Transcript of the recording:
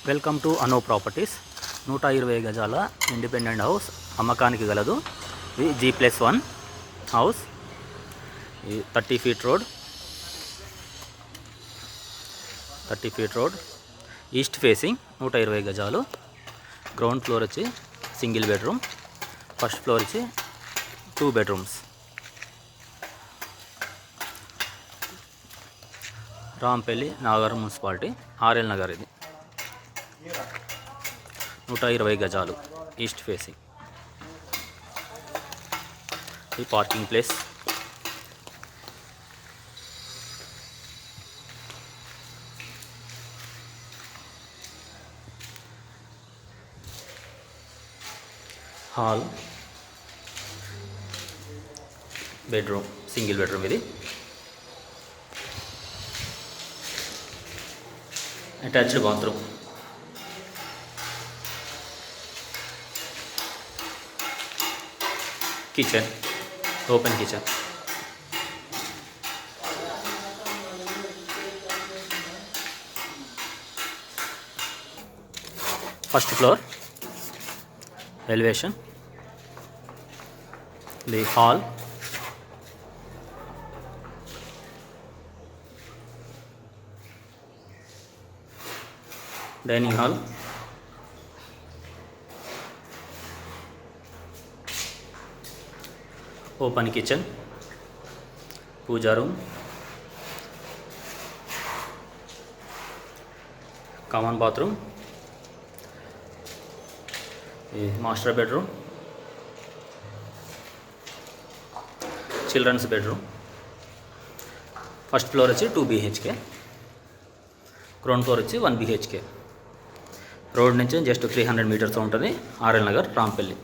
Welcome to అనో properties. 120 గజాల independent house అమ్మకానికి గలదు. ఇది G+1 house. 30 feet road, east facing, 120 గజాలు. గ్రౌండ్ ఫ్లోర్ వచ్చి సింగిల్ బెడ్రూమ్, ఫస్ట్ ఫ్లోర్ వచ్చి 2 bedrooms. Rampally, Nagar municipality, R L Nagar. ఇది 120 గజాలు, ఈస్ట్ ఫేసింగ్. ఈ parking place. Hall, bedroom, single bedroom. ఇది attached bathroom. Kitchen, open kitchen. First floor elevation. The hall, dining hall, open kitchen, puja room, common bathroom, master bedroom, children's bedroom. First floor వచ్చి 2 BHK, ground floor వచ్చి 1 BHK. Road నుంచి just 300 metres ఉంటుంది. RL Nagar, Rampalli.